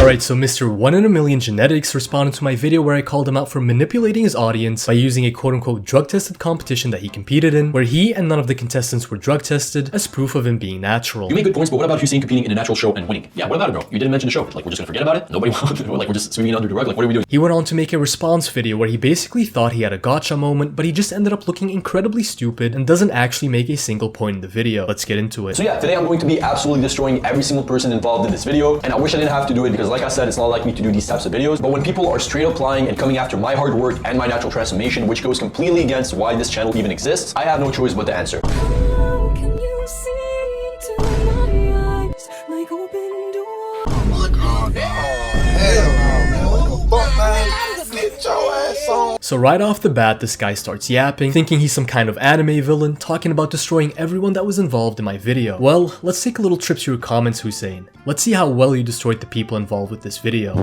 Alright, so Mr. 1 in a Million Genetics responded to my video where I called him out for manipulating his audience by using a quote-unquote drug-tested competition that he competed in, where he and none of the contestants were drug-tested as proof of him being natural. You make good points, but what about Hussein competing in a natural show and winning? Yeah, what about it, bro? You didn't mention the show. Like, we're just gonna forget about it? Nobody wants it? Like, we're just sweeping it under the rug? Like, what are we doing? He went on to make a response video where he basically thought he had a gotcha moment, but he just ended up looking incredibly stupid and doesn't actually make a single point in the video. Let's get into it. So yeah, today I'm going to be absolutely destroying every single person involved in this video, and I wish I didn't have to do it because, like I said, it's not like me to do these types of videos, but when people are straight up lying and coming after my hard work and my natural transformation, which goes completely against why this channel even exists, I have no choice but to answer. How can you see into my eyes like open doors? Oh my god, hell no, man, what the fuck, man? Get your ass on. So right off the bat, this guy starts yapping, thinking he's some kind of anime villain, talking about destroying everyone that was involved in my video. Well, let's take a little trip to your comments, Hussein. Let's see how well you destroyed the people involved with this video.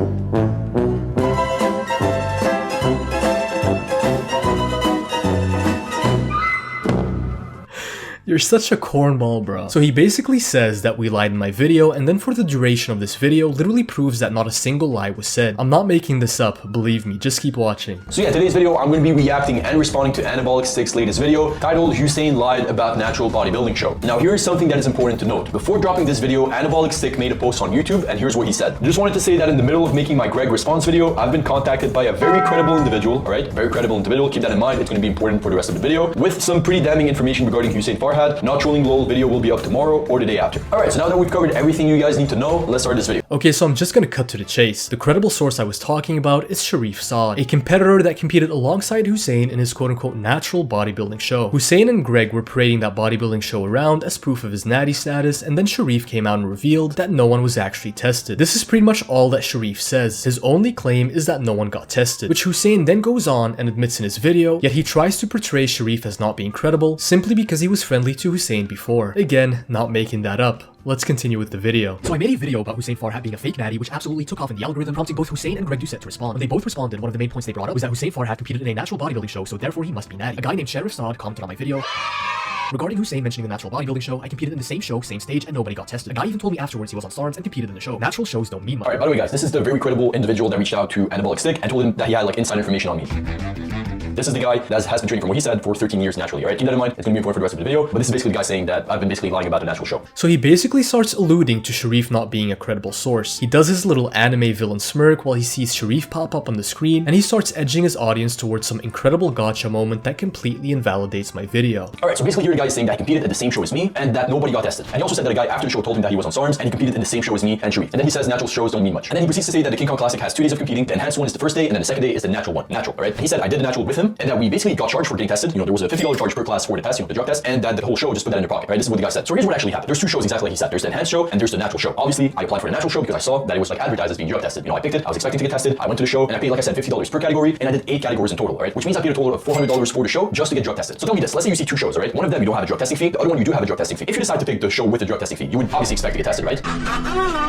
You're such a cornball, bro. So he basically says that we lied in my video, and then for the duration of this video literally proves that not a single lie was said. I'm not making this up, believe me, just keep watching. So yeah, today's video I'm going to be reacting and responding to Anabolic Stick's latest video titled Hussein Lied About Natural Bodybuilding Show. Now here is something that is important to note. Before dropping this video, Anabolic Stick made a post on YouTube, and here's what he said. Just wanted to say that in the middle of making my Greg response video, I've been contacted by a very credible individual, alright? Very credible individual, keep that in mind, it's going to be important for the rest of the video, with some pretty damning information regarding Hussein Farhat. Not trolling lol video will be up tomorrow or the day after. Alright, so now that we've covered everything you guys need to know, let's start this video. Okay, so I'm just gonna cut to the chase. The credible source I was talking about is Sharif Saad, a competitor that competed alongside Hussein in his quote-unquote natural bodybuilding show. Hussein and Greg were parading that bodybuilding show around as proof of his natty status, and then Sharif came out and revealed that no one was actually tested. This is pretty much all that Sharif says. His only claim is that no one got tested, which Hussein then goes on and admits in his video, yet he tries to portray Sharif as not being credible simply because he was friendly to Hussein before. Again, not making that up. Let's continue with the video. So I made a video about Hussein Farhat being a fake natty, which absolutely took off in the algorithm, prompting both Hussein and Greg Doucette to respond. When they both responded, one of the main points they brought up was that Hussein Farhat competed in a natural bodybuilding show, so therefore he must be natty. A guy named Sharif Saad commented on my video regarding Hussein mentioning the natural bodybuilding show. I competed in the same show, same stage, and nobody got tested. A guy even told me afterwards he was on SARMs and competed in the show. Natural shows don't mean much. Alright, by the way guys, this is the very credible individual that reached out to Anabolic Stick and told him that he had like inside information on me. This is the guy that has been training from what he said for 13 years naturally, alright? Keep that in mind, it's gonna be important for the rest of the video, but this is basically the guy saying that I've been basically lying about the natural show. So he basically starts alluding to Sharif not being a credible source. He does his little anime villain smirk while he sees Sharif pop up on the screen, and he starts edging his audience towards some incredible gotcha moment that completely invalidates my video. Alright, so basically here the guy is saying that he competed at the same show as me, and that nobody got tested. And he also said that a guy after the show told him that he was on SARMs, and he competed in the same show as me and Sharif. And then he says natural shows don't mean much. And then he proceeds to say that the King Kong Classic has 2 days of competing, the enhanced one is the first day, and then the second day is the natural one. Natural, alright? And he said I did the natural with him, and that we basically got charged for getting tested. You know, there was a $50 charge per class for the test, you know, the drug test, and that the whole show just put that in their pocket, right? This is what the guy said. So here's what actually happened. There's 2 shows exactly like he said. There's the enhanced show and there's the natural show. Obviously, I applied for the natural show because I saw that it was like advertised as being drug tested. You know, I picked it, I was expecting to get tested, I went to the show, and I paid, like I said, $50 per category, and I did 8 categories in total, alright? Which means I paid a total of $400 for the show just to get drug tested. So tell me this, let's say you see 2 shows, alright? One of them you don't have a drug testing fee, the other one you do have a drug testing fee. If you decide to pick the show with the drug testing fee, you would obviously expect to get tested, right?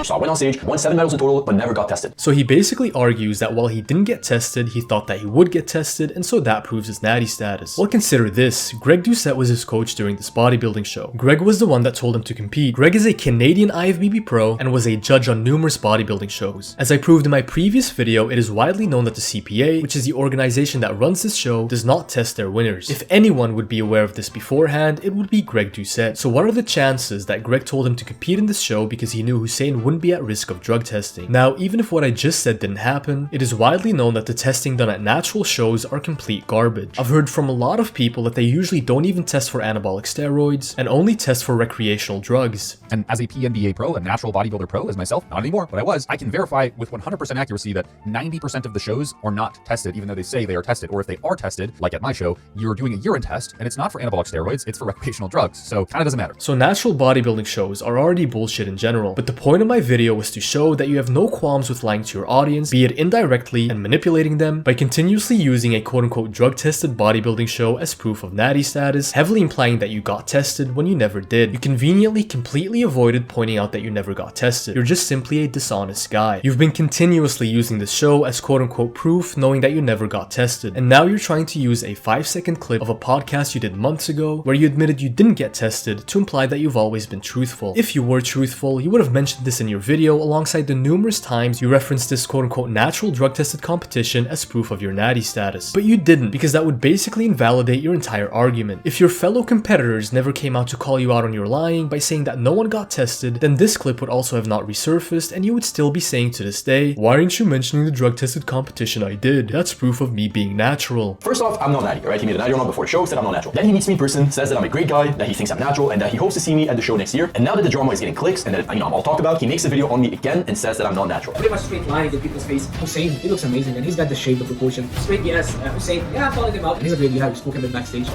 So I went on stage, won 7 medals in total, but never got tested. So he basically argues that while he didn't get tested, he thought that he would get tested, and so that proves his natty status. Well, consider this. Greg Doucette was his coach during this bodybuilding show. Greg was the one that told him to compete. Greg is a Canadian IFBB pro and was a judge on numerous bodybuilding shows. As I proved in my previous video, it is widely known that the CPA, which is the organization that runs this show, does not test their winners. If anyone would be aware of this beforehand, it would be Greg Doucette. So what are the chances that Greg told him to compete in this show because he knew Hussein wouldn't be at risk of drug testing? Now, even if what I just said didn't happen, it is widely known that the testing done at natural shows are complete garbage. I've heard from a lot of people that they usually don't even test for anabolic steroids and only test for recreational drugs. And as a PNBA pro, a natural bodybuilder pro as myself, not anymore, but I can verify with 100% accuracy that 90% of the shows are not tested, even though they say they are tested. Or if they are tested, like at my show, you're doing a urine test and it's not for anabolic steroids, it's for recreational drugs. So kind of doesn't matter. So natural bodybuilding shows are already bullshit in general, but the point of my video was to show that you have no qualms with lying to your audience, be it indirectly and manipulating them by continuously using a quote-unquote quote-unquote drug-tested bodybuilding show as proof of natty status, heavily implying that you got tested when you never did. You conveniently completely avoided pointing out that you never got tested. You're just simply a dishonest guy. You've been continuously using this show as quote-unquote proof, knowing that you never got tested. And now you're trying to use a 5-second clip of a podcast you did months ago where you admitted you didn't get tested to imply that you've always been truthful. If you were truthful, you would have mentioned this in your video alongside the numerous times you referenced this quote-unquote natural drug-tested competition as proof of your natty status. But you didn't, because that would basically invalidate your entire argument. If your fellow competitors never came out to call you out on your lying by saying that no one got tested, then this clip would also have not resurfaced and you would still be saying to this day, "Why aren't you mentioning the drug-tested competition I did? That's proof of me being natural." First off, I'm not natty, alright? He made a natty remark before the show, said I'm not natural. Then he meets me in person, says that I'm a great guy, that he thinks I'm natural, and that he hopes to see me at the show next year. And now that the drama is getting clicks and that I'm all talked about, he makes a video on me again and says that I'm not natural. Pretty much straight lines in people's face. Hussein, he looks amazing and he's got the shape, the proportion. Straight yes, Hussein, yeah, I'm calling him out. And he's a great guy, we spoke him backstage.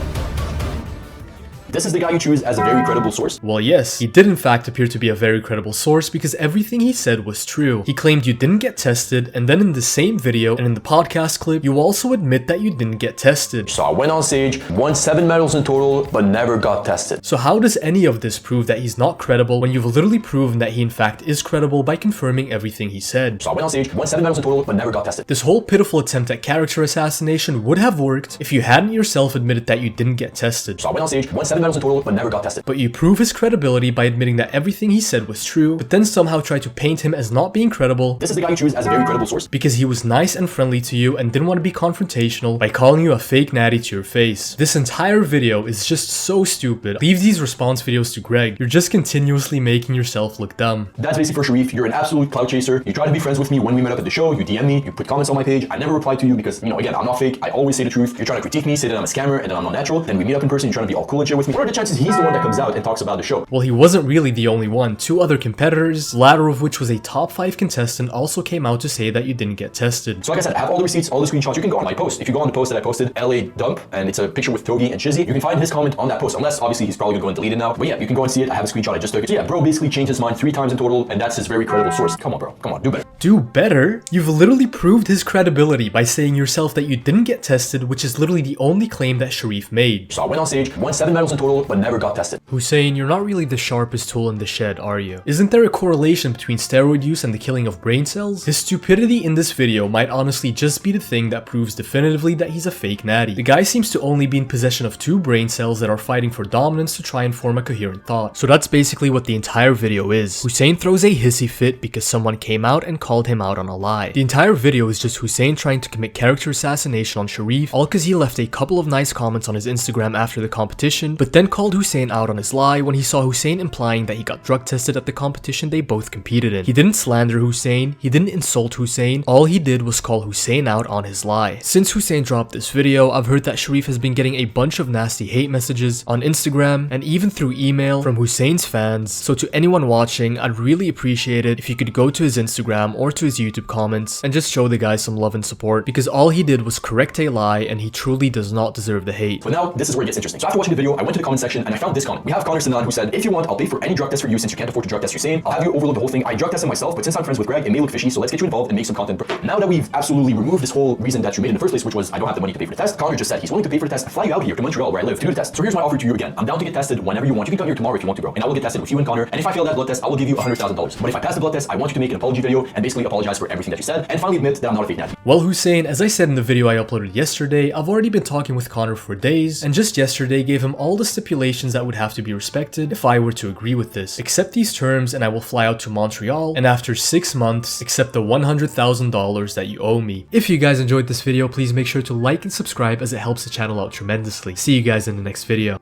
This is the guy you choose as a very credible source? Well, yes, he did in fact appear to be a very credible source because everything he said was true. He claimed you didn't get tested, and then in the same video and in the podcast clip, you also admit that you didn't get tested. So I went on stage, won 7 medals in total, but never got tested. So how does any of this prove that he's not credible when you've literally proven that he in fact is credible by confirming everything he said? So I went on stage, won 7 medals in total, but never got tested. This whole pitiful attempt at character assassination would have worked if you hadn't yourself admitted that you didn't get tested. So I went on stage, won 7 medals in total, but never got tested. But you prove his credibility by admitting that everything he said was true, but then somehow try to paint him as not being credible. This is the guy you choose as a very credible source? Because he was nice and friendly to you and didn't want to be confrontational by calling you a fake natty to your face. This entire video is just so stupid. Leave these response videos to Greg. You're just continuously making yourself look dumb. That's basically for Sharif. You're an absolute clout chaser. You try to be friends with me when we met up at the show. You DM me. You put comments on my page. I never replied to you because, again, I'm not fake. I always say the truth. You're trying to critique me, say that I'm a scammer and that I'm not natural. Then we meet up in person. You're trying to be all cool and shit with me. What are the chances he's the one that comes out and talks about the show? Well, he wasn't really the only one. 2 other competitors, the latter of which was a top 5 contestant, also came out to say that you didn't get tested. So like I said, I have all the receipts, all the screenshots. You can go on my post. If you go on the post that I posted, LA Dump, and it's a picture with Togi and Shizzy, you can find his comment on that post, unless obviously he's probably gonna go and delete it now. But yeah, you can go and see it. I have a screenshot I just took. So yeah, bro basically changed his mind 3 times in total, and that's his very credible source. Come on, bro. Come on, do better. Do better? You've literally proved his credibility by saying yourself that you didn't get tested, which is literally the only claim that Sharif made. So I went on stage, won 7 medals in total, but never got tested. Hussein, you're not really the sharpest tool in the shed, are you? Isn't there a correlation between steroid use and the killing of brain cells? His stupidity in this video might honestly just be the thing that proves definitively that he's a fake natty. The guy seems to only be in possession of 2 brain cells that are fighting for dominance to try and form a coherent thought. So that's basically what the entire video is. Hussein throws a hissy fit because someone came out and called him out on a lie. The entire video is just Hussein trying to commit character assassination on Sharif, all because he left a couple of nice comments on his Instagram after the competition, but then called Hussein out on his lie when he saw Hussein implying that he got drug tested at the competition they both competed in. He didn't slander Hussein, he didn't insult Hussein, all he did was call Hussein out on his lie. Since Hussein dropped this video, I've heard that Sharif has been getting a bunch of nasty hate messages on Instagram and even through email from Hussein's fans, so to anyone watching, I'd really appreciate it if you could go to his Instagram or to his YouTube comments and just show the guy some love and support, because all he did was correct a lie and he truly does not deserve the hate. But now, this is where it gets interesting. So after watching the video, I went to the comment section and I found this comment. We have Connor Sinan who said, "If you want, I'll pay for any drug test for you since you can't afford to drug test Hussein. I'll have you overload the whole thing. I drug tested myself, but since I'm friends with Greg, it may look fishy, so let's get you involved and make some content." Now that we've absolutely removed this whole reason that you made in the first place, which was I don't have the money to pay for the test, Connor just said he's willing to pay for the test and fly you out here to Montreal where I live to do the test. So here's my offer to you again. I'm down to get tested whenever you want. You can come here tomorrow if you want to, bro. And I will get tested with you and Connor. And if I fail that blood test, I will give you $100,000. But if I pass the blood test, I want you to make an apology video and basically apologize for everything that you said and finally admit that I'm not a fake natty. Well, Hussein, as I said in the video I uploaded yesterday, I've already been talking with Connor for days, and just yesterday gave him all the stipulations that would have to be respected if I were to agree with this. Accept these terms and I will fly out to Montreal, and after 6 months, accept the $100,000 that you owe me. If you guys enjoyed this video, please make sure to like and subscribe as it helps the channel out tremendously. See you guys in the next video.